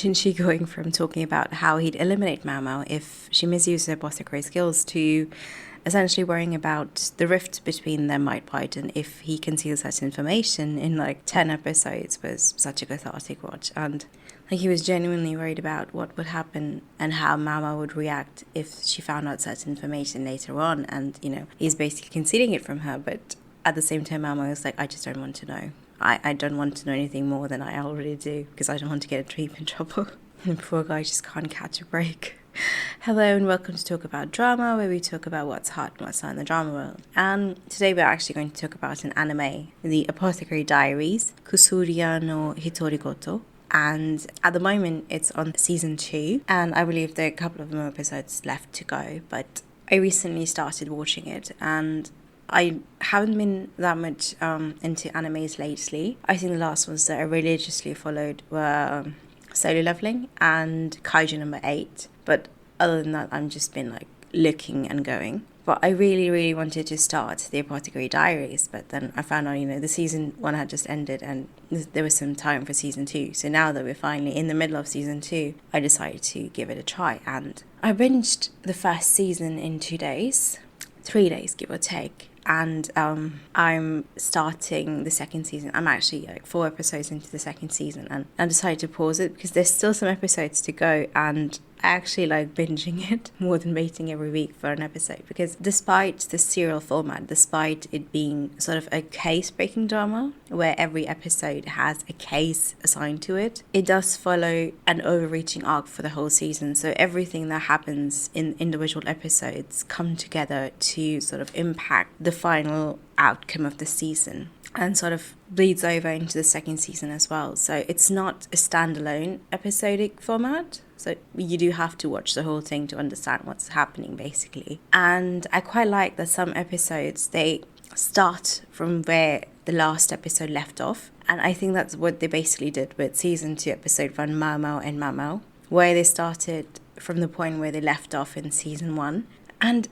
imagine she going from talking about how he'd eliminate Maomao if she misused her apothecary skills to essentially worrying about the rift between them might widen if he conceals such information in like 10 episodes was such a cathartic watch. And like he was genuinely worried about what would happen and how Mama would react if she found out such information later on. And, you know, he's basically concealing it from her, but at the same time Mama was like, I just don't want to know. I don't want to know anything more than I already do because I don't want to get a Dream in trouble. And the poor guy just can't catch a break. Hello and welcome to Talk About Drama, where we talk about what's hot and what's not in the drama world. And today we're actually going to talk about an anime, the Apothecary Diaries, Kusuriya no Hitorigoto. And at the moment it's on season 2, and I believe there are a couple of more episodes left to go, but I recently started watching it and I haven't been that much into animes lately. I think the last ones that I religiously followed were Solo Leveling and Kaiju number 8. But other than that, I've just been like looking and going. But I really wanted to start the Apothecary Diaries, but then I found out, you know, the season 1 had just ended and there was some time for season 2. So now that we're finally in the middle of season 2, I decided to give it a try. And I binged the first season in 2 days, 3 days, give or take. And I'm starting the second season. I'm actually like 4 episodes into the second season, and I decided to pause it because there's still some episodes to go, and I actually like binging it more than waiting every week for an episode, because despite the serial format, despite it being sort of a case-breaking drama where every episode has a case assigned to it, it does follow an overreaching arc for the whole season. So everything that happens in individual episodes come together to sort of impact the final outcome of the season, and sort of bleeds over into the second season as well. So it's not a standalone episodic format. So you do have to watch the whole thing to understand what's happening, basically. And I quite like that some episodes, they start from where the last episode left off. And I think that's what they basically did with season 2, episode 1, Maomao and Maomao, where they started from the point where they left off in season 1. And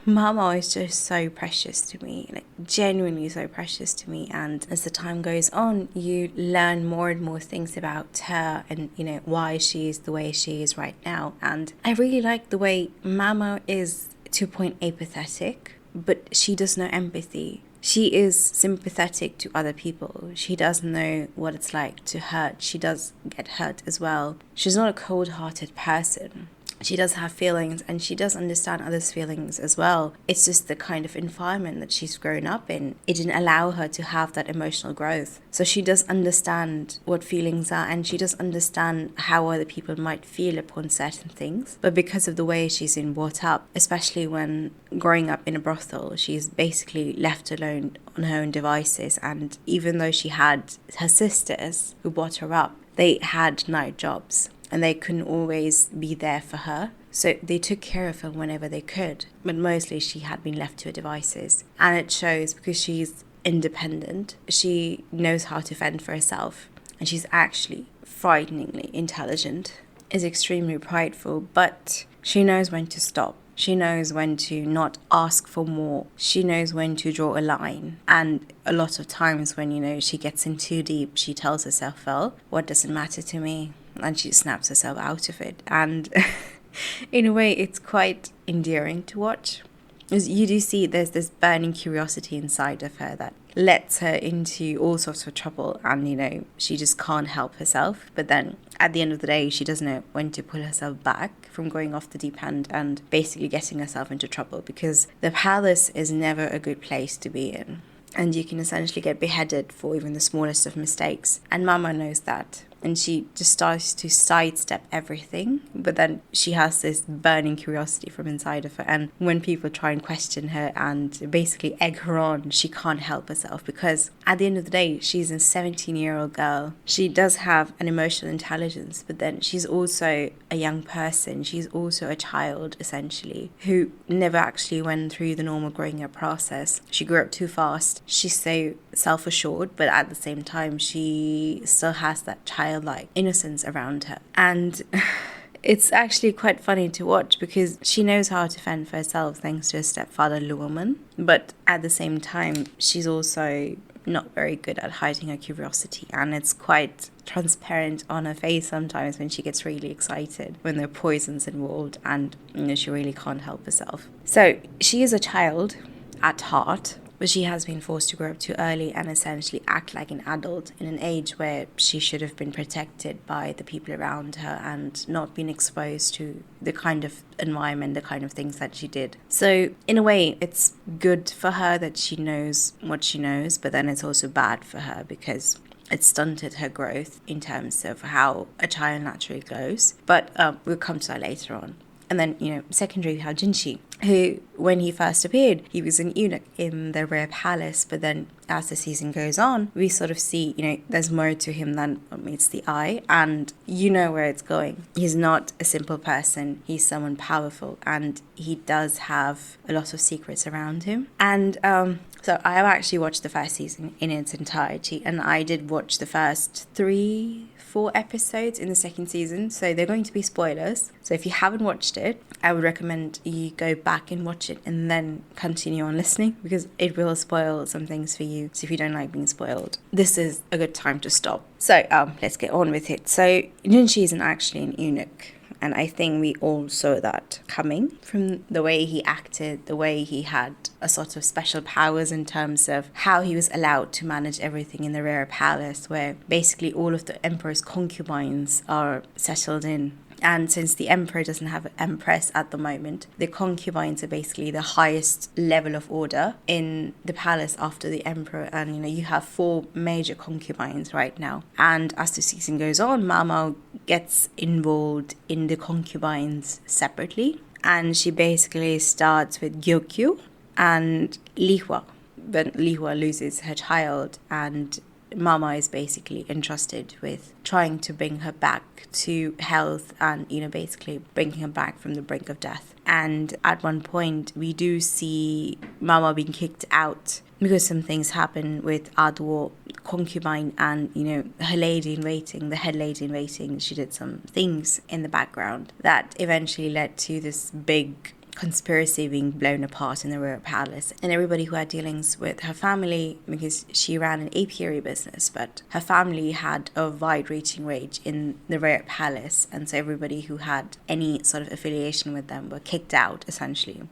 Maomao is just so precious to me, like genuinely so precious to me. And as the time goes on, you learn more and more things about her and, you know, why she is the way she is right now. And I really like the way Maomao is to a point apathetic, but she does know empathy. She is sympathetic to other people. She does know what it's like to hurt. She does get hurt as well. She's not a cold-hearted person. She does have feelings, and she does understand others' feelings as well. It's just the kind of environment that she's grown up in. It didn't allow her to have that emotional growth. So she does understand what feelings are, and she does understand how other people might feel upon certain things. But because of the way she's been brought up, especially when growing up in a brothel, she's basically left alone on her own devices. And even though she had her sisters who brought her up, they had night jobs, and they couldn't always be there for her. So they took care of her whenever they could. But mostly she had been left to her devices. And it shows because she's independent. She knows how to fend for herself. And she's actually frighteningly intelligent. Is extremely prideful. But she knows when to stop. She knows when to not ask for more. She knows when to draw a line. And a lot of times when, you know, she gets in too deep, she tells herself, well, what does it matter to me? And she snaps herself out of it. And in a way, it's quite endearing to watch. As you do see, there's this burning curiosity inside of her that lets her into all sorts of trouble, and, you know, she just can't help herself. But then at the end of the day, she doesn't know when to pull herself back from going off the deep end and basically getting herself into trouble, because the palace is never a good place to be in. And you can essentially get beheaded for even the smallest of mistakes. And Mama knows that. And she just starts to sidestep everything. But then she has this burning curiosity from inside of her. And when people try and question her and basically egg her on, she can't help herself. Because at the end of the day, she's a 17-year-old girl. She does have an emotional intelligence. But then she's also a young person. She's also a child, essentially, who never actually went through the normal growing up process. She grew up too fast. She's so self-assured, but at the same time, she still has that childlike innocence around her. And it's actually quite funny to watch because she knows how to fend for herself thanks to her stepfather, Luoman. But at the same time, she's also not very good at hiding her curiosity, and it's quite transparent on her face sometimes when she gets really excited when there are poisons involved, and she really can't help herself. So she is a child at heart, but she has been forced to grow up too early and essentially act like an adult in an age where she should have been protected by the people around her and not been exposed to the kind of environment, the kind of things that she did. So in a way, it's good for her that she knows what she knows, but then it's also bad for her because it stunted her growth in terms of how a child naturally goes. But we'll come to that later on. And then, secondary, we have Jinshi, who, when he first appeared, he was an eunuch in the royal palace. But then as the season goes on, we sort of see, there's more to him than what meets the eye. And you know where it's going. He's not a simple person. He's someone powerful. And he does have a lot of secrets around him. And so I have actually watched the first season in its entirety. And I did watch the first 3-4 episodes in the second season, so they're going to be spoilers. So if you haven't watched it, I would recommend you go back and watch it and then continue on listening, because it will spoil some things for you. So if you don't like being spoiled, this is a good time to stop. So let's get on with it. So Jinshi isn't actually an eunuch. And I think we all saw that coming from the way he acted, the way he had a sort of special powers in terms of how he was allowed to manage everything in the royal palace, where basically all of the emperor's concubines are settled in. And since the emperor doesn't have an empress at the moment, the concubines are basically the highest level of order in the palace after the emperor. And, you have 4 major concubines right now. And as the season goes on, Maomao gets involved in the concubines separately. And she basically starts with Gyokyu and Lihua. But Lihua loses her child, and Mama is basically entrusted with trying to bring her back to health and, basically bringing her back from the brink of death. And at one point, we do see Mama being kicked out because some things happen with Adwo concubine and, her lady in waiting, the head lady in waiting. She did some things in the background that eventually led to this big conspiracy being blown apart in the royal palace, and everybody who had dealings with her family, because she ran an apiary business, but her family had a wide-reaching reach in the royal palace, and so everybody who had any sort of affiliation with them were kicked out essentially.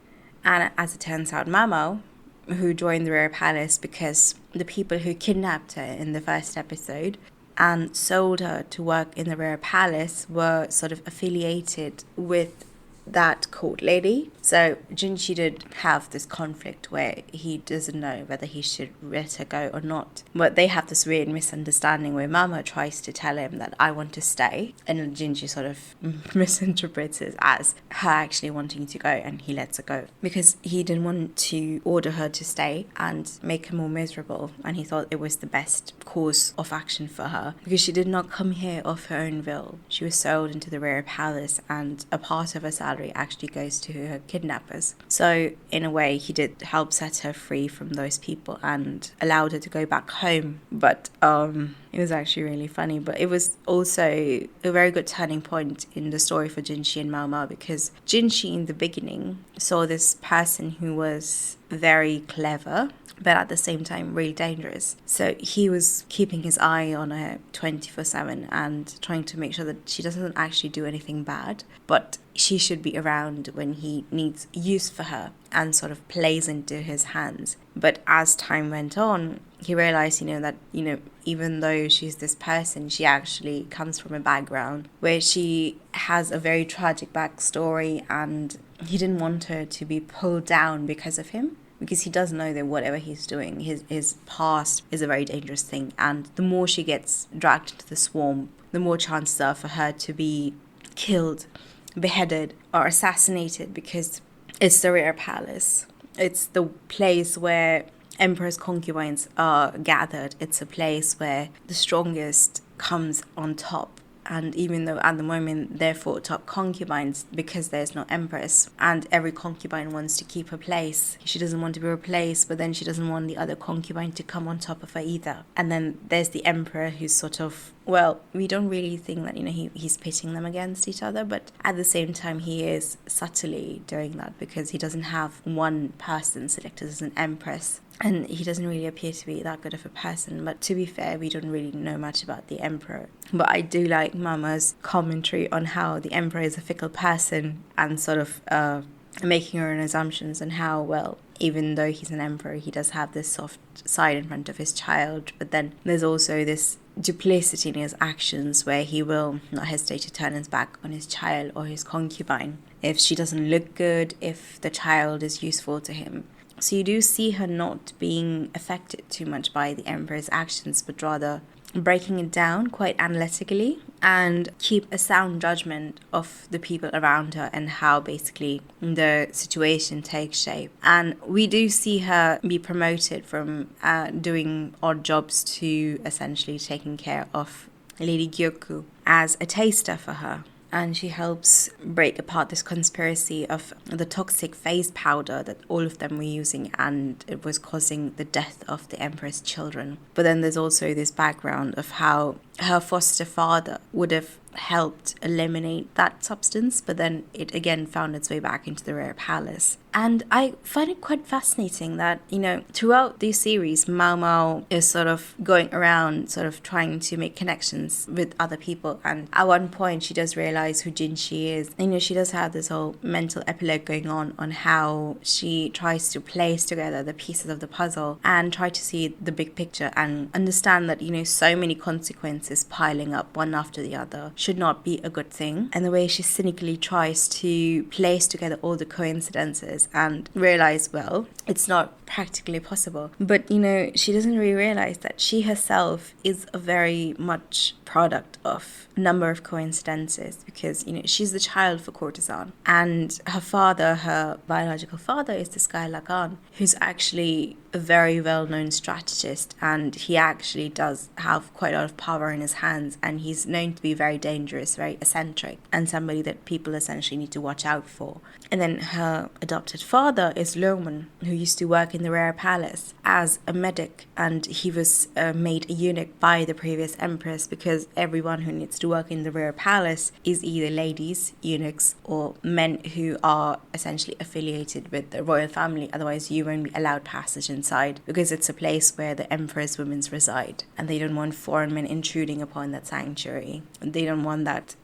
And as it turns out, Maomao, who joined the royal palace because the people who kidnapped her in the first episode and sold her to work in the royal palace were sort of affiliated with that court lady. So Jinshi did have this conflict where he doesn't know whether he should let her go or not. But they have this weird misunderstanding where Mama tries to tell him that I want to stay, and Jinshi sort of misinterprets it as her actually wanting to go, and he lets her go because he didn't want to order her to stay and make her more miserable, and he thought it was the best course of action for her because she did not come here of her own will. She was sold into the royal palace, and a part of her salary actually goes to her kidnappers. So in a way, he did help set her free from those people and allowed her to go back home. But it was actually really funny. But it was also a very good turning point in the story for Jinshi and Maomao, because Jinshi in the beginning saw this person who was very clever, but at the same time really dangerous. So he was keeping his eye on her 24/7 and trying to make sure that she doesn't actually do anything bad, but she should be around when he needs use for her, and sort of plays into his hands. But as time went on, he realized, that, even though she's this person, she actually comes from a background where she has a very tragic backstory, and he didn't want her to be pulled down because of him. Because he does know that whatever he's doing, his past is a very dangerous thing. And the more she gets dragged into the swamp, the more chances are for her to be killed, beheaded, or assassinated, because it's the royal palace. It's the place where emperor's concubines are gathered. It's a place where the strongest comes on top. And even though at the moment they're 4 top concubines, because there's no empress and every concubine wants to keep her place, she doesn't want to be replaced, but then she doesn't want the other concubine to come on top of her either. And then there's the emperor who's sort of well, we don't really think that, he's pitting them against each other, but at the same time, he is subtly doing that because he doesn't have one person selected as an empress. And he doesn't really appear to be that good of a person. But to be fair, we don't really know much about the emperor. But I do like Mama's commentary on how the emperor is a fickle person and sort of making her own assumptions and how, well, even though he's an emperor, he does have this soft side in front of his child. But then there's also this duplicity in his actions where he will not hesitate to turn his back on his child or his concubine if she doesn't look good, if the child is useful to him. So you do see her not being affected too much by the emperor's actions, but rather breaking it down quite analytically and keep a sound judgment of the people around her and how basically the situation takes shape. And we do see her be promoted from doing odd jobs to essentially taking care of Lady Gyoku as a taster for her. And she helps break apart this conspiracy of the toxic face powder that all of them were using, and it was causing the death of the emperor's children. But then there's also this background of how her foster father would have helped eliminate that substance, but then it again found its way back into the Rare Palace. And I find it quite fascinating that, throughout this series, Maomao is sort of going around sort of trying to make connections with other people. And at one point, she does realize who Jinshi is. She does have this whole mental epilogue going on how she tries to place together the pieces of the puzzle and try to see the big picture and understand that, so many consequences piling up one after the other should not be a good thing. And the way she cynically tries to place together all the coincidences and realize, well, it's not practically possible. But, she doesn't really realize that she herself is a very much product of a number of coincidences because, she's the child of a courtesan. And her father, her biological father, is this guy Lagan, who's actually a very well-known strategist, and he actually does have quite a lot of power in his hands, and he's known to be very dangerous, very eccentric, and somebody that people essentially need to watch out for. And then her adopted father is Lohman, who used to work in the Rare Palace as a medic, and he was made a eunuch by the previous empress because everyone who needs to work in the Rare Palace is either ladies, eunuchs, or men who are essentially affiliated with the royal family. Otherwise, you won't be allowed passage inside because it's a place where the emperor's women reside, and they don't want foreign men intruding upon that sanctuary. They don't want that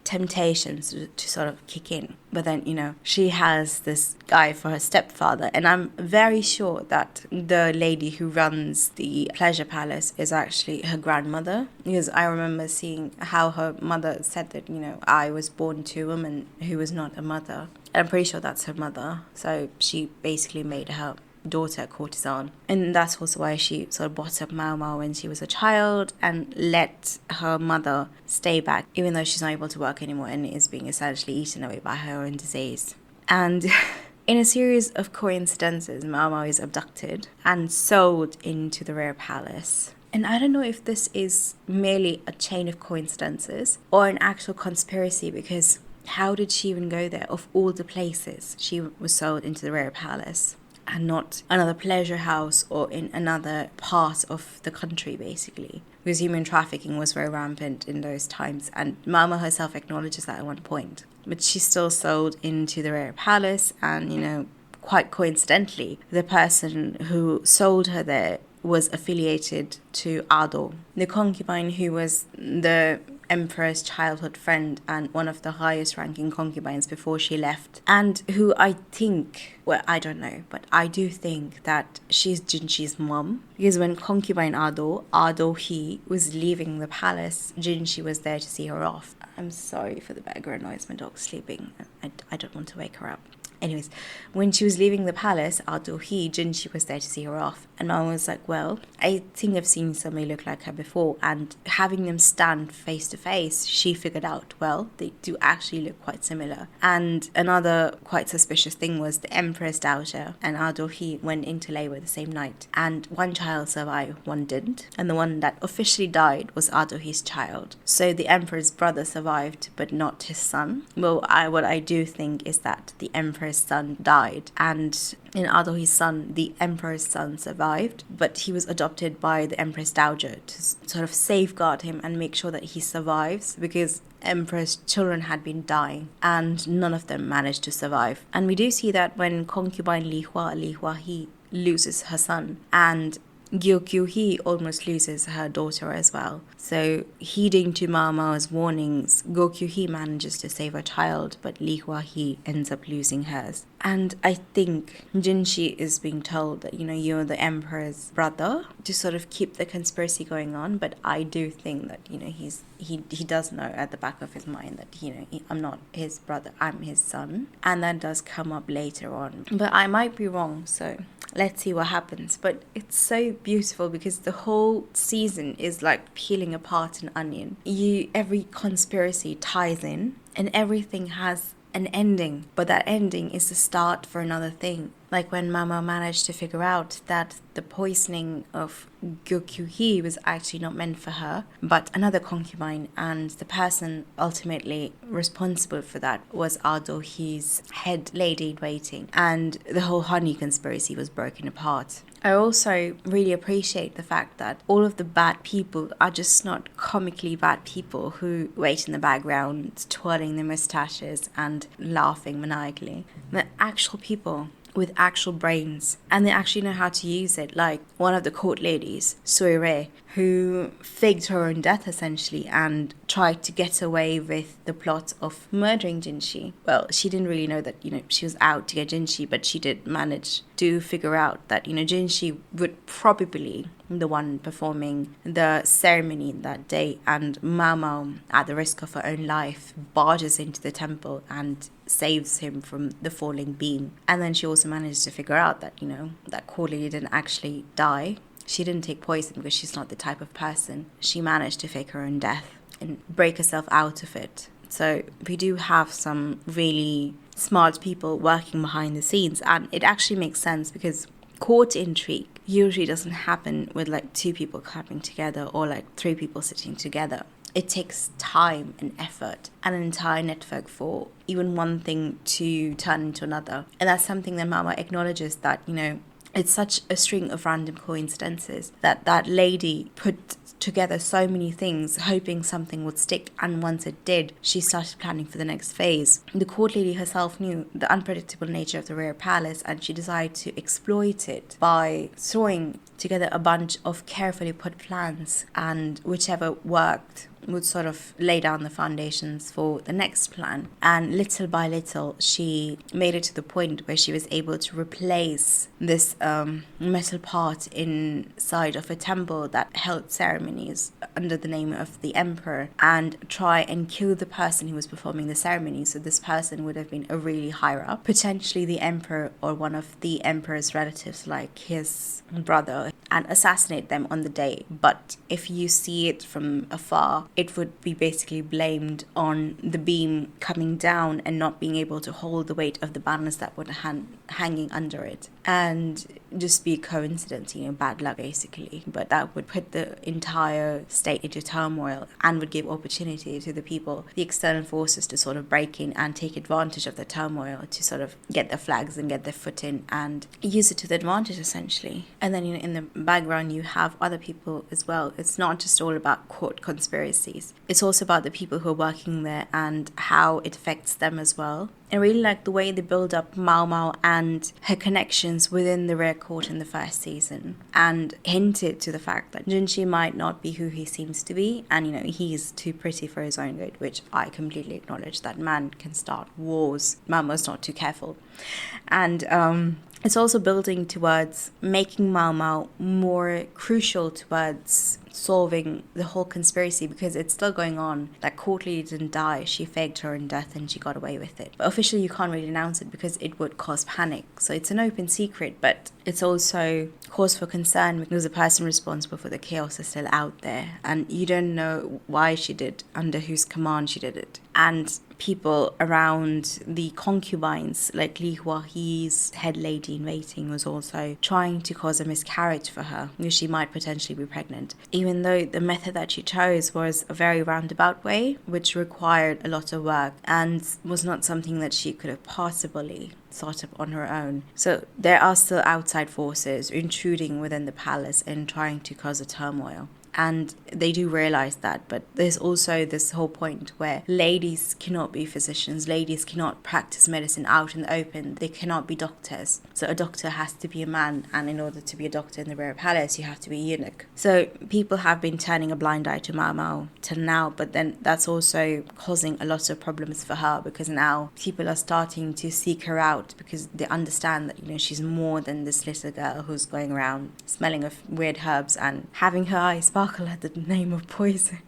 temptation to sort of kick in. But then, she has this guy for her stepfather. And I'm very sure that the lady who runs the pleasure palace is actually her grandmother. Because I remember seeing how her mother said that, I was born to a woman who was not a mother. And I'm pretty sure that's her mother. So she basically made her daughter a courtesan. And that's also why she sort of brought up Maomao when she was a child and let her mother stay back, even though she's not able to work anymore and is being essentially eaten away by her own disease. And in a series of coincidences, Maomao is abducted and sold into the Rare Palace. And I don't know if this is merely a chain of coincidences or an actual conspiracy, because how did she even go there? Of all the places, she was sold into the Rare Palace and not another pleasure house or in another part of the country, basically. Because human trafficking was very rampant in those times, and Mama herself acknowledges that at one point. But she's still sold into the Rare Palace, and, quite coincidentally, the person who sold her there was affiliated to Ado, the concubine who was the emperor's childhood friend and one of the highest ranking concubines before she left, and who I think, well, I don't know, but I do think that she's Jinshi's mom, because when concubine Ado he was leaving the palace, Jinshi was there to see her off. I'm sorry for the background noise, my dog's sleeping. I don't want to wake her up. Anyways, when she was leaving the palace, Jinshi was there to see her off. And Mama was like, well, I think I've seen somebody look like her before. And having them stand face to face, she figured out, well, they do actually look quite similar. And another quite suspicious thing was the Empress Dowager and Adohi went into labor the same night. And one child survived, one didn't. And the one that officially died was Adohi's child. So the Emperor's brother survived, but not his son. Well, what I do think is that the Emperor emperor's son died, and in Adohi's son, the emperor's son, survived, but he was adopted by the empress dowager to sort of safeguard him and make sure that he survives, because emperor's children had been dying and none of them managed to survive. And we do see that when concubine Li Hua He loses her son, and Gyokyu He almost loses her daughter as well. So, heeding to Maomao's warnings, Gokyu He manages to save her child, but Li Hua He ends up losing hers. And I think Jinshi is being told that, you're the emperor's brother, to sort of keep the conspiracy going on. But I do think that, he does know at the back of his mind that, I'm not his brother, I'm his son. And that does come up later on. But I might be wrong, so let's see what happens. But it's so beautiful because the whole season is like peeling apart an onion. Every conspiracy ties in and everything has an ending, but that ending is the start for another thing. Like when Maomao managed to figure out that the poisoning of Gyokyu He was actually not meant for her, but another concubine, and the person ultimately responsible for that was Adohi's head lady-in-waiting, and the whole honey conspiracy was broken apart. I also really appreciate the fact that all of the bad people are just not comically bad people who wait in the background, twirling their mustaches and laughing maniacally. They're actual people with actual brains, and they actually know how to use it, like one of the court ladies, Suire, who faked her own death essentially and tried to get away with the plot of murdering Jinshi. Well, she didn't really know that, she was out to get Jinshi, but she did manage to figure out that, Jinshi would probably the one performing the ceremony that day, and Maomao, at the risk of her own life, barges into the temple and saves him from the falling beam. And then she also managed to figure out that, that court lady didn't actually die. She didn't take poison because she's not the type of person. She managed to fake her own death and break herself out of it. So we do have some really smart people working behind the scenes, and it actually makes sense because court intrigue usually doesn't happen with like two people coming together or like three people sitting together. It takes time and effort and an entire network for even one thing to turn into another. And that's something that Mama acknowledges, that, it's such a string of random coincidences that lady put together so many things hoping something would stick, and once it did, she started planning for the next phase. The court lady herself knew the unpredictable nature of the rare palace, and she decided to exploit it by throwing together a bunch of carefully put plans, and whichever worked would sort of lay down the foundations for the next plan. And little by little, she made it to the point where she was able to replace this metal part inside of a temple that held ceremonies under the name of the emperor, and try and kill the person who was performing the ceremony. So this person would have been a really higher up, potentially the emperor or one of the emperor's relatives, like his brother, and assassinate them on the day. But if you see it from afar, it would be basically blamed on the beam coming down and not being able to hold the weight of the banners that were hanging under it, and just be a coincidence, bad luck basically. But that would put the entire state into turmoil and would give opportunity to the people, the external forces, to sort of break in and take advantage of the turmoil to sort of get their flags and get their foot in and use it to their advantage essentially. And then in the background you have other people as well. It's not just all about court conspiracies, it's also about the people who are working there and how it affects them as well. I really like the way they build up Maomao and her connections within the Rare Court in the first season, and hinted to the fact that Jinshi might not be who he seems to be, and he's too pretty for his own good, which I completely acknowledge. That man can start wars. Maomao's not too careful. And it's also building towards making Maomao more crucial towards solving the whole conspiracy, because it's still going on. That court lady didn't die, she faked her own death and she got away with it. But officially you can't really announce it because it would cause panic. So it's an open secret, but it's also cause for concern because the person responsible for the chaos is still out there, and you don't know why she did, under whose command she did it. And people around the concubines, like Li Huahi's head lady in waiting, was also trying to cause a miscarriage for her, because she might potentially be pregnant. Even though the method that she chose was a very roundabout way, which required a lot of work and was not something that she could have possibly sort of on her own. So there are still outside forces intruding within the palace and trying to cause a turmoil. And they do realize that, but there's also this whole point where ladies cannot be physicians, ladies cannot practice medicine out in the open, they cannot be doctors. So a doctor has to be a man, and in order to be a doctor in the royal palace, you have to be a eunuch. So people have been turning a blind eye to Maomao till now, but then that's also causing a lot of problems for her, because now people are starting to seek her out because they understand that, you know, she's more than this little girl who's going around smelling of weird herbs and having her eyes sparkle at the name of poison.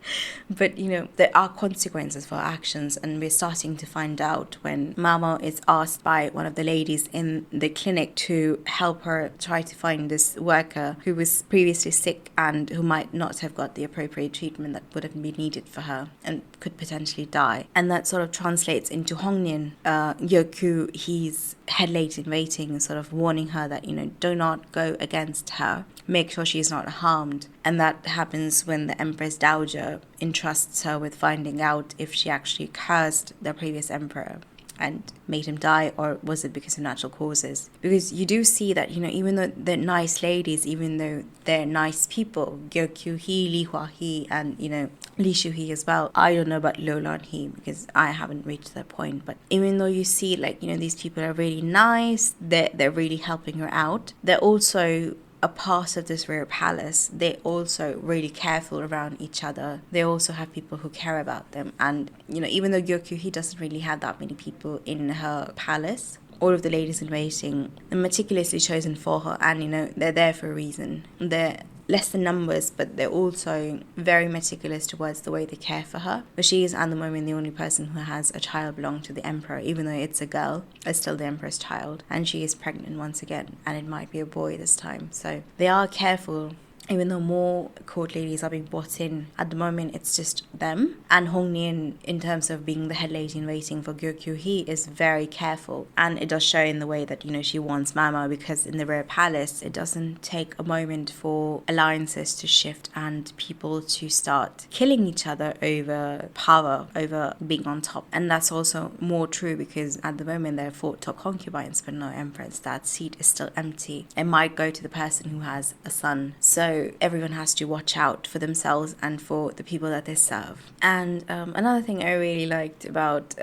But, you know, there are consequences for our actions, and we're starting to find out when Maomao is asked by one of the ladies in the clinic to help her try to find this worker who was previously sick and who might not have got the appropriate treatment that would have been needed for her and could potentially die. And that sort of translates into Hongnian, Yoku, he's head lady in waiting, sort of warning her that, you know, do not go against her, make sure she's not harmed. And that happens when the Empress Dowager entrusts her with finding out if she actually cursed the previous emperor and made him die, or was it because of natural causes? Because you do see that, you know, even though they're nice ladies, even though they're nice people, Gyokyu Hee, Li Hua Hee, and, you know, Li Shu Hee as well. I don't know about Lo Lan Hee because I haven't reached that point. But even though you see, like, you know, these people are really nice, they're really helping her out, they're also a part of this royal palace. They're also really careful around each other. They also have people who care about them. And, you know, even though Gyokyu, he doesn't really have that many people in her palace, all of the ladies in waiting are meticulously chosen for her, and, you know, they're there for a reason. They're less than numbers, but they're also very meticulous towards the way they care for her. But she is at the moment the only person who has a child belonging to the emperor, even though it's a girl, it's still the emperor's child, and she is pregnant once again, and it might be a boy this time. So they are careful. Even though more court ladies are being brought in, at the moment it's just them. And Hong Nian, in terms of being the head lady in waiting for Gyokyu Hee, is very careful. And it does show in the way that, you know, she wants Maomao, because in the royal palace, it doesn't take a moment for alliances to shift and people to start killing each other over power, over being on top. And that's also more true because at the moment there are 4 top concubines, but no empress. That seat is still empty. It might go to the person who has a son. So everyone has to watch out for themselves and for the people that they serve. And another thing I really liked about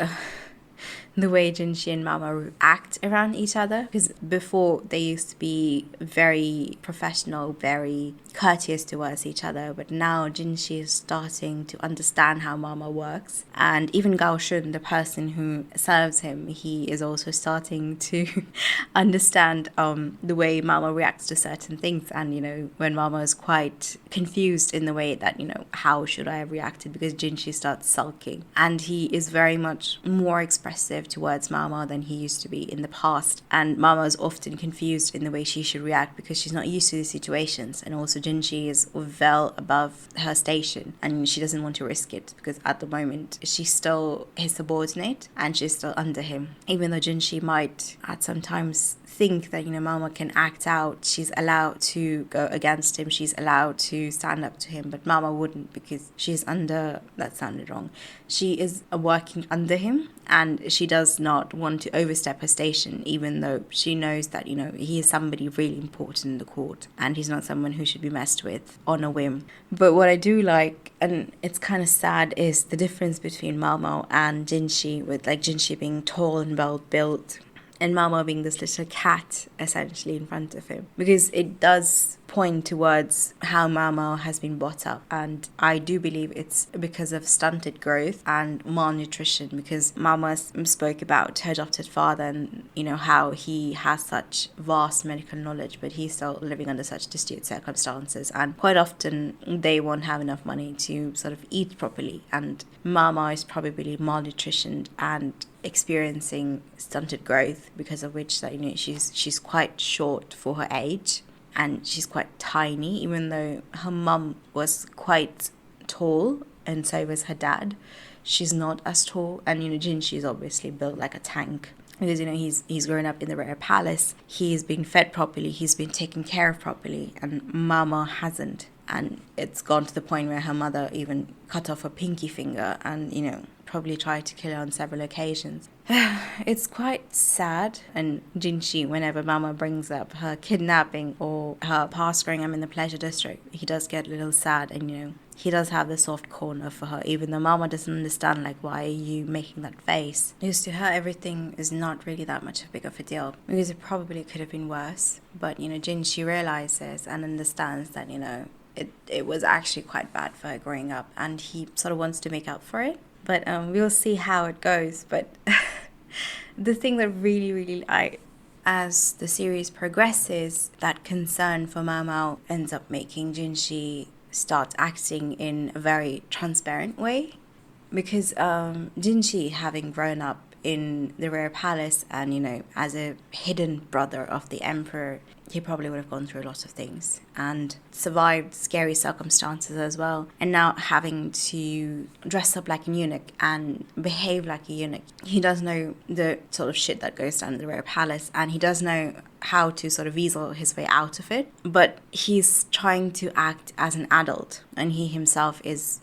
the way Jinxi and Maomao act around each other, because before they used to be very professional, very courteous towards each other, but now Jinxi is starting to understand how Maomao works, and even Gao Shun, the person who serves him, he is also starting to understand the way Maomao reacts to certain things. And, you know, when Maomao is quite confused in the way that, you know, how should I have reacted, because Jinxi starts sulking, and he is very much more expressive towards Maomao than he used to be in the past. And Maomao is often confused in the way she should react because she's not used to these situations, and also Jinxi is well above her station and she doesn't want to risk it because at the moment she's still his subordinate and she's still under him. Even though Jinxi might at some times think that, you know, Maomao can act out, she's allowed to go against him, she's allowed to stand up to him, but Maomao wouldn't, because she's under, that sounded wrong, she is working under him, and she does not want to overstep her station, even though she knows that, you know, he is somebody really important in the court and he's not someone who should be messed with on a whim. But what I do like, and it's kind of sad, is the difference between Maomao and Jinxi, with like Jinxi being tall and well built and Maomao being this little cat essentially in front of him, because it does point towards how Maomao has been brought up. And I do believe it's because of stunted growth and malnutrition, because Maomao spoke about her adopted father and, you know, how he has such vast medical knowledge, but he's still living under such destitute circumstances, and quite often they won't have enough money to sort of eat properly, and Maomao is probably malnutritioned and experiencing stunted growth, because of which, that, you know, she's quite short for her age and she's quite tiny, even though her mum was quite tall and so was her dad. she's not as tall, and Jinshi is obviously built like a tank. Because he's grown up in the royal palace, he's been fed properly, he's been taken care of properly, and Mama hasn't. And it's gone to the point where her mother even cut off her pinky finger and probably tried to kill her on several occasions. It's quite sad. And Jinshi, whenever Mama brings up her kidnapping or her past growing up in the pleasure district, he does get a little sad, and he does have the soft corner for her, even though Mama doesn't understand, like, why are you making that face? Because to her, everything is not really that much big of a deal, because it probably could have been worse. But Jinshi realizes and understands that it was actually quite bad for her growing up, and he sort of wants to make up for it. But we'll see how it goes. But the thing that really as the series progresses, that concern for Maomao ends up making Jinshi start acting in a very transparent way. Because Jinshi, having grown up in the royal palace and as a hidden brother of the emperor, he probably would have gone through a lot of things and survived scary circumstances as well. And now having to dress up like a eunuch and behave like a eunuch, he does know the sort of shit that goes down in the royal palace, and he does know how to sort of weasel his way out of it. But he's trying to act as an adult, and he himself is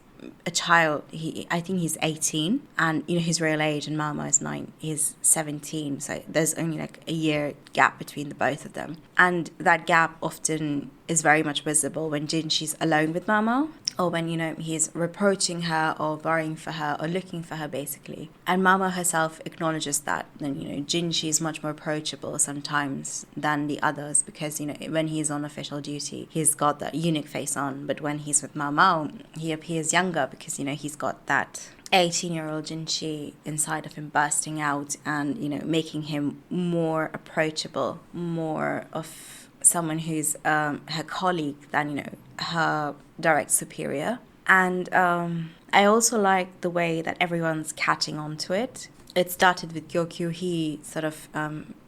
a child. I think he's 18, and his real age, and Maomao is 9, he's 17, so there's only like a year gap between the both of them. And that gap often is very much visible when Jinshi's alone with Maomao, or when he's reproaching her or worrying for her or looking for her, basically. And Maomao herself acknowledges that then Jinshi is much more approachable sometimes than the others, because when he's on official duty, he's got that eunuch face on, but when he's with Maomao, he appears younger because he's got that 18-year-old Jinshi inside of him bursting out and making him more approachable, more of someone who's her colleague than her direct superior. And I also like the way that everyone's catching on to it. It started with Gyokyu-hee sort of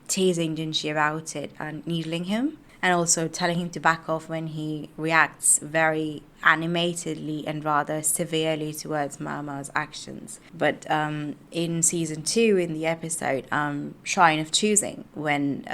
teasing Jinshi about it and needling him, and also telling him to back off when he reacts very animatedly and rather severely towards Maomao's actions. But in season 2, in the episode Shrine of Choosing, when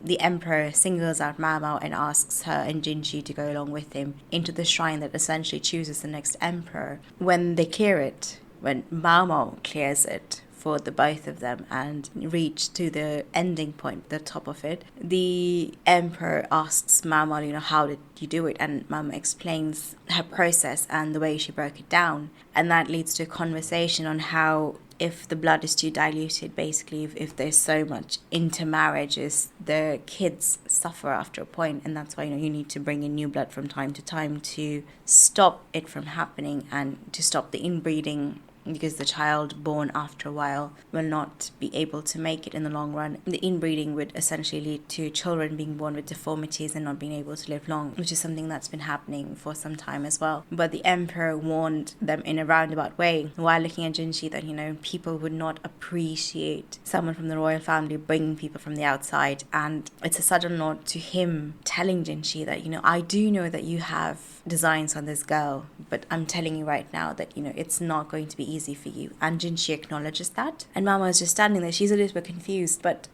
the emperor singles out Maomao and asks her and Jinshi to go along with him into the shrine that essentially chooses the next emperor, when they clear it, when Maomao clears it for the both of them and reach to the ending point, the top of it, the emperor asks Maomao, how did you do it? And Maomao explains her process and the way she broke it down. And that leads to a conversation on how, if the blood is too diluted, basically, if there's so much intermarriages, the kids suffer after a point, and that's why you need to bring in new blood from time to time to stop it from happening and to stop the inbreeding, because the child born after a while will not be able to make it in the long run. The inbreeding would essentially lead to children being born with deformities and not being able to live long, which is something that's been happening for some time as well. But the emperor warned them in a roundabout way while looking at Jinshi that people would not appreciate someone from the royal family bringing people from the outside. And it's a sudden nod to him telling Jinshi that I do know that you have designs on this girl, but I'm telling you right now that it's not going to be easy for you. And Jinshi acknowledges that, and Mama is just standing there. She's a little bit confused, but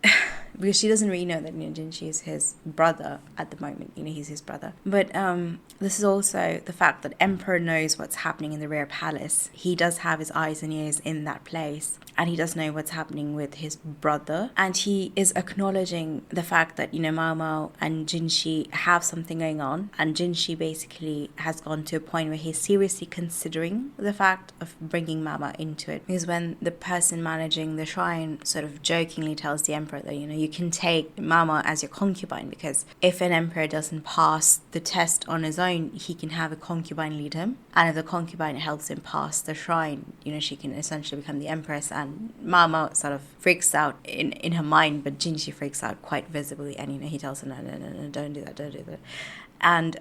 because she doesn't really know that Jinshi is his brother at the moment. He's his brother. But this is also the fact that Emperor knows what's happening in the rear palace. He does have his eyes and ears in that place, and he does know what's happening with his brother, and he is acknowledging the fact that Maomao and Jinshi have something going on, and Jinshi basically has gone to a point where he's seriously considering the fact of bringing Maomao into it. Because when the person managing the shrine sort of jokingly tells the emperor that you can take Maomao as your concubine, because if an emperor doesn't pass the test on his own, he can have a concubine lead him, and if the concubine helps him pass the shrine, she can essentially become the empress. And Maomao sort of freaks out in her mind, but Jinshi freaks out quite visibly, and he tells her no, don't do that. And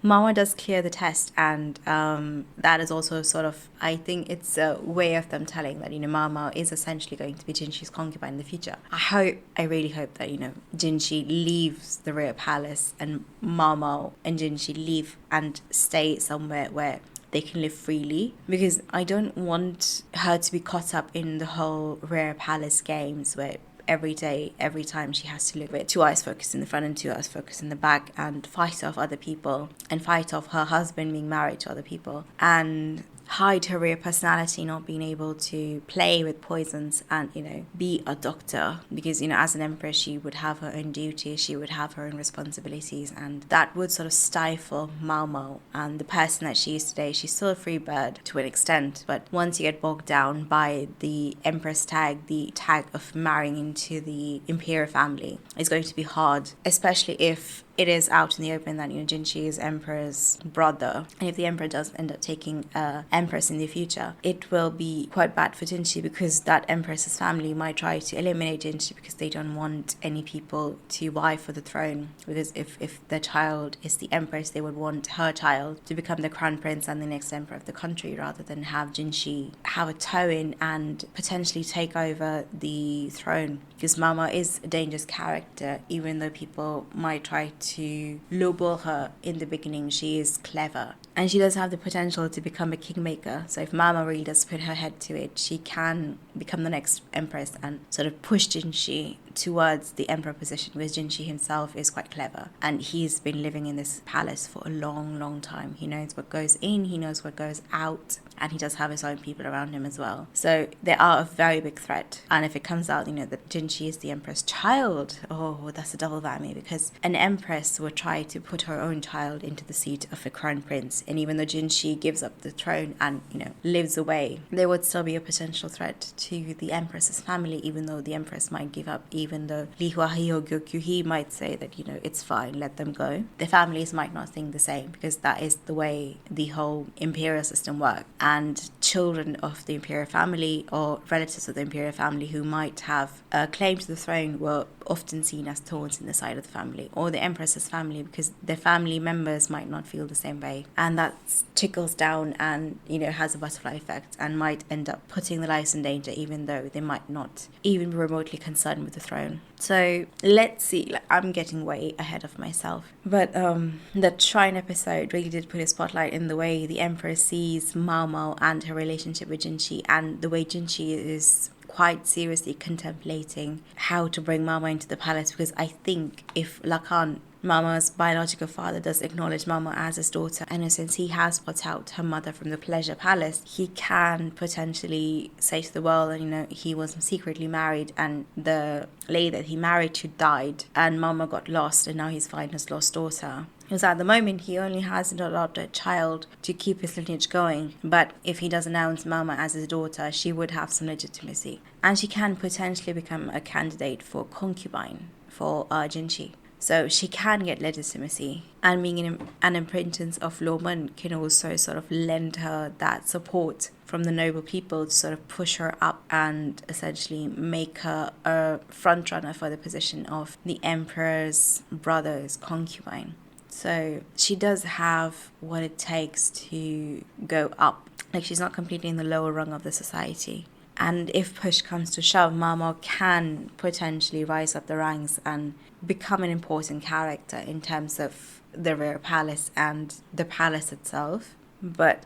Maomao does clear the test, and that is also sort of, I think it's a way of them telling that Maomao is essentially going to be Jinshi's concubine in the future. I really hope that Jinshi leaves the royal palace and Maomao and Jinshi leave and stay somewhere where they can live freely, because I don't want her to be caught up in the whole rare palace games where every day, every time she has to look with two eyes focused in the front and two eyes focused in the back and fight off other people and fight off her husband being married to other people and hide her real personality, not being able to play with poisons and, be a doctor. Because, as an empress, she would have her own duties, she would have her own responsibilities, and that would sort of stifle Maomao and the person that she is today. She's still a free bird to an extent, but once you get bogged down by the empress tag, the tag of marrying into the imperial family, it's going to be hard, especially if it is out in the open that Jinshi is emperor's brother, and if the emperor does end up taking empress in the future, it will be quite bad for Jinshi, because that empress's family might try to eliminate Jinshi because they don't want any people to vie for the throne, because if the child is the empress, they would want her child to become the crown prince and the next emperor of the country, rather than have Jinshi have a toe in and potentially take over the throne. Because Mama is a dangerous character, even though people might try to lowball her in the beginning. She is clever and she does have the potential to become a kingmaker. So if Mama really does put her head to it, she can become the next empress and sort of push Jinshi towards the emperor position, because Jinshi himself is quite clever and he's been living in this palace for a long time. He knows what goes in, he knows what goes out, and he does have his own people around him as well. So they are a very big threat. And if it comes out, that Jinshi is the empress child, oh, that's a double whammy, because an empress would try to put her own child into the seat of a crown prince, and even though Jinshi gives up the throne and lives away, there would still be a potential threat to the empress's family, even though the empress might give up, even though Li Huahi or Gyokyuhi might say that it's fine, let them go. The families might not think the same, because that is the way the whole imperial system works. And children of the imperial family or relatives of the imperial family who might have a claim to the throne were often seen as thorns in the side of the family, or the empress's family, because their family members might not feel the same way, and that trickles down and has a butterfly effect and might end up putting their lives in danger, even though they might not even be remotely concerned with the throne. So let's see, I'm getting way ahead of myself, but the shrine episode really did put a spotlight in the way the emperor sees Maomao and her relationship with Jinshi, and the way Jinshi is quite seriously contemplating how to bring Mama into the palace, because I think if Lacan, Mama's biological father, does acknowledge Mama as his daughter, and since he has put out her mother from the pleasure palace, he can potentially say to the world that he was secretly married and the lady that he married to died and Mama got lost and now he's finding his lost daughter. Because at the moment he only has an adopted child to keep his lineage going, but if he does announce Mama as his daughter, she would have some legitimacy and she can potentially become a candidate for concubine for Jinshi. So she can get legitimacy, and being an apprentice of Lawman can also sort of lend her that support from the noble people to sort of push her up and essentially make her a front runner for the position of the emperor's brother's concubine. So she does have what it takes to go up. She's not completely in the lower rung of the society. And if push comes to shove, Maomao can potentially rise up the ranks and become an important character in terms of the rare palace and the palace itself. But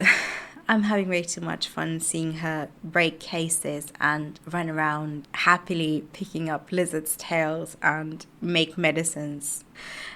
I'm having way too much fun seeing her break cases and run around happily picking up lizards' tails and make medicines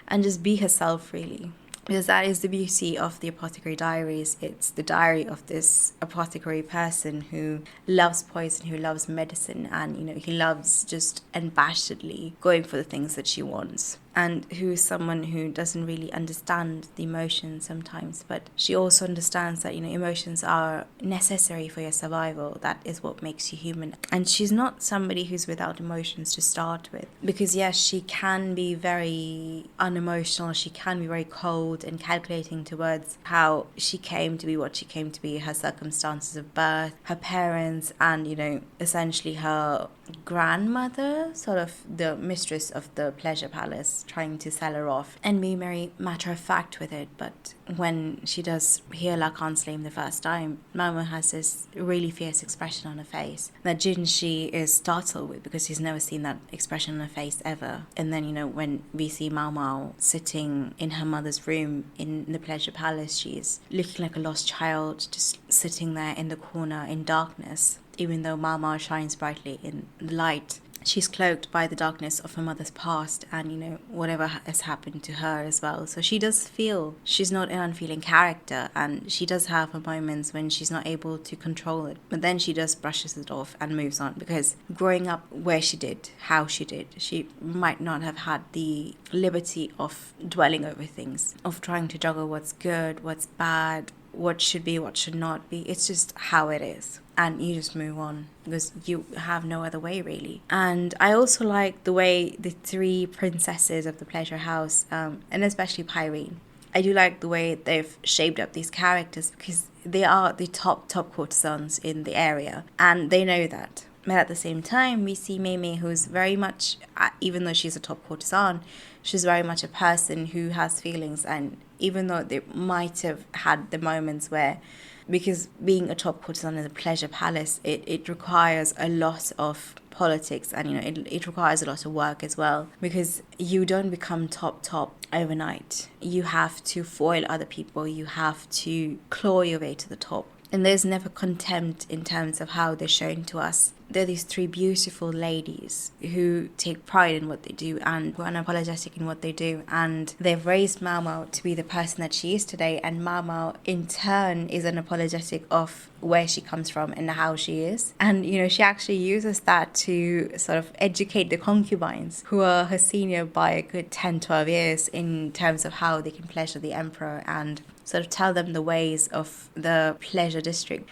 and just be herself, really. Because that is the beauty of the Apothecary Diaries. It's the diary of this apothecary person who loves poison, who loves medicine, and he loves just unabashedly going for the things that she wants. And who is someone who doesn't really understand the emotions sometimes, but she also understands that emotions are necessary for your survival. That is what makes you human. And she's not somebody who's without emotions to start with, because yes, she can be very unemotional, she can be very cold and calculating towards how she came to be what she came to be, her circumstances of birth, her parents, and essentially her grandmother, sort of the mistress of the pleasure palace. is trying to sell her off and be very matter-of-fact with it. But when she does hear Lacan's name the first time, Maomao has this really fierce expression on her face that Junshi is startled with, because he's never seen that expression on her face ever. And then, when we see Maomao sitting in her mother's room in the Pleasure Palace, she's looking like a lost child, just sitting there in the corner in darkness. Even though Maomao shines brightly in the light, she's cloaked by the darkness of her mother's past and, whatever has happened to her as well. So she does feel, she's not an unfeeling character, and she does have her moments when she's not able to control it. But then she just brushes it off and moves on, because growing up where she did, how she did, she might not have had the liberty of dwelling over things, of trying to juggle what's good, what's bad, what should be, what should not be. It's just how it is. And you just move on, because you have no other way, really. And I also like the way the three princesses of the Pleasure House, and especially Pyrene, I do like the way they've shaped up these characters, because they are the top courtesans in the area, and they know that. But at the same time, we see Mei, who's very much, even though she's a top courtesan, she's very much a person who has feelings. And even though they might have had the moments where, because being a top courtesan in the Pleasure Palace, it requires a lot of politics, and it requires a lot of work as well, because you don't become top overnight. You have to foil other people, you have to claw your way to the top. And there's never contempt in terms of how they're shown to us. They're these three beautiful ladies who take pride in what they do and who are unapologetic in what they do. And they've raised Maomao to be the person that she is today. And Maomao, in turn, is unapologetic of where she comes from and how she is. And, she actually uses that to sort of educate the concubines, who are her senior by a good 10, 12 years, in terms of how they can pleasure the emperor and sort of tell them the ways of the pleasure district.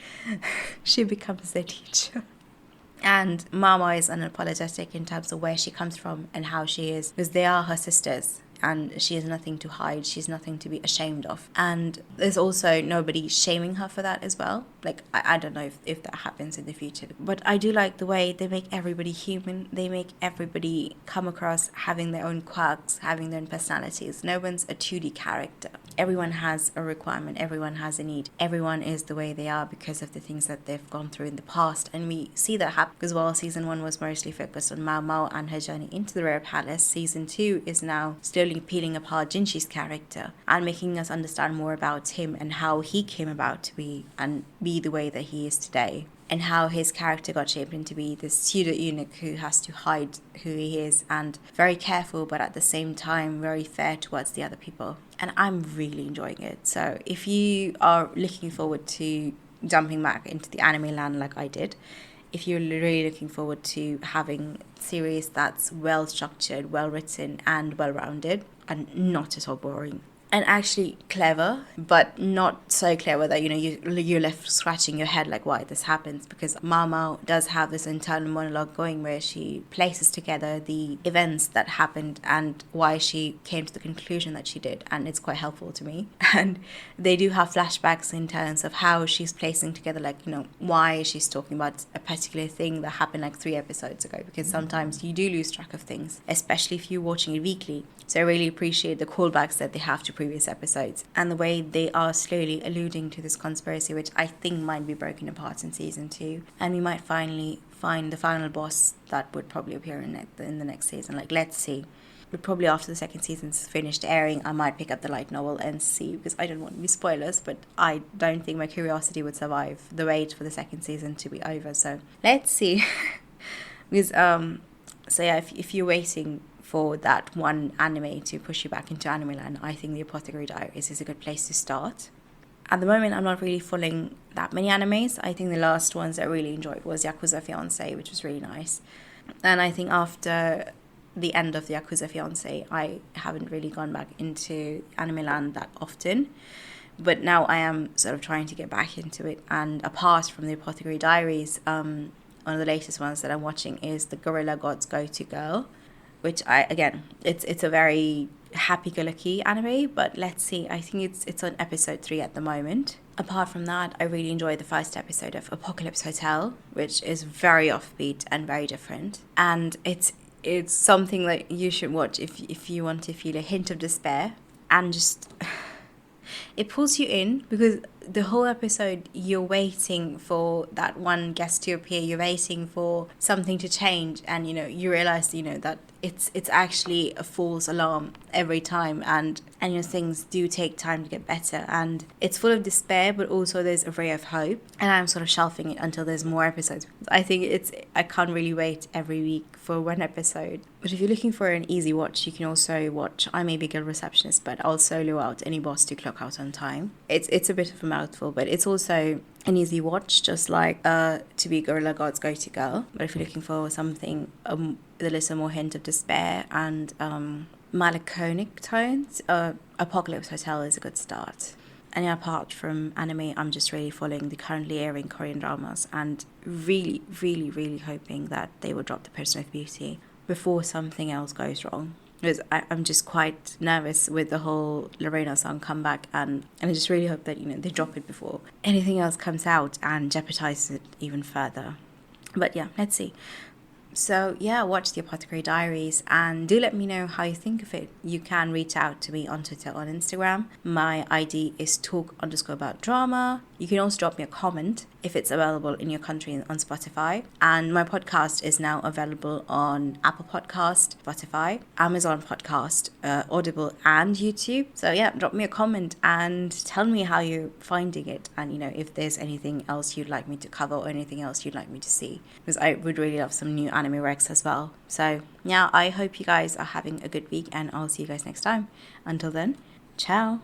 She becomes their teacher. And Mama is unapologetic in terms of where she comes from and how she is, because they are her sisters. And she has nothing to hide. She's nothing to be ashamed of. And there's also nobody shaming her for that as well. Like, I don't know if that happens in the future. But I do like the way they make everybody human. They make everybody come across having their own quirks, having their own personalities. No one's a 2D character. Everyone has a requirement. Everyone has a need. Everyone is the way they are because of the things that they've gone through in the past. And we see that happen because while season 1 was mostly focused on Maomao and her journey into the Rare Palace, season 2 is now slowly peeling apart Jinshi's character and making us understand more about him and how he came about to be and be the way that he is today, and how his character got shaped into be this pseudo eunuch who has to hide who he is and very careful, but at the same time very fair towards the other people. And I'm really enjoying it. So if you are looking forward to jumping back into the anime land like I did, if you're really looking forward to having a series that's well structured, well written and well rounded and not at all boring, and actually clever, but not so clever that you're left scratching your head like why this happens, because Maomao does have this internal monologue going where she places together the events that happened and why she came to the conclusion that she did, and it's quite helpful to me. And they do have flashbacks in terms of how she's placing together why she's talking about a particular thing that happened 3 episodes ago, because sometimes you do lose track of things, especially if you're watching it weekly. So I really appreciate the callbacks that they have to previous episodes and the way they are slowly alluding to this conspiracy, which I think might be broken apart in season 2. And we might finally find the final boss that would probably appear in the next season. Let's see. But probably after the second season's finished airing, I might pick up the light novel and see, because I don't want to be spoilers, but I don't think my curiosity would survive the wait for the second season to be over. So let's see. Because, if you're waiting for that one anime to push you back into anime land, I think the Apothecary Diaries is a good place to start. At the moment, I'm not really following that many animes. I think the last ones I really enjoyed was Yakuza Fiancé, which was really nice. And I think after the end of the Yakuza Fiancé, I haven't really gone back into anime land that often. But now I am sort of trying to get back into it. And apart from the Apothecary Diaries, one of the latest ones that I'm watching is the Gorilla God's Go-To Girl, which it's a very happy-go-lucky anime, but let's see. I think it's on episode 3 at the moment. Apart from that, I really enjoyed the first episode of Apocalypse Hotel, which is very offbeat and very different. And it's it's something that you should watch if you want to feel a hint of despair, and just it pulls you in, because the whole episode you're waiting for that one guest to appear, you're waiting for something to change, and you realize that it's actually a false alarm every time, and things do take time to get better, and it's full of despair, but also there's a ray of hope, and I'm sort of shelving it until there's more episodes. I can't really wait every week for one episode. But if you're looking for an easy watch, you can also watch I May Be Good Receptionist, but I'll solo out any boss to clock out on time. It's a bit of a mouthful, but it's also an easy watch, just like To Be Gorilla God's Go-To Girl. But if you're looking for something with a little more hint of despair and melancholic tones, Apocalypse Hotel is a good start. And apart from anime, I'm just really following the currently airing Korean dramas, and really, really, really hoping that they will drop The Person of Beauty before something else goes wrong. Because I'm just quite nervous with the whole Lorena song comeback, and I just really hope that they drop it before anything else comes out and jeopardizes it even further. But yeah, let's see. So yeah, watch the Apothecary Diaries and do let me know how you think of it. You can reach out to me on Twitter, on Instagram. My ID is talk_about_drama. You can also drop me a comment if it's available in your country on Spotify. And my podcast is now available on Apple Podcast, Spotify, Amazon Podcast, Audible, and YouTube. So yeah, drop me a comment and tell me how you're finding it, and if there's anything else you'd like me to cover or anything else you'd like me to see, because I would really love some new anime recs as well. So yeah, I hope you guys are having a good week, and I'll see you guys next time. Until then, ciao.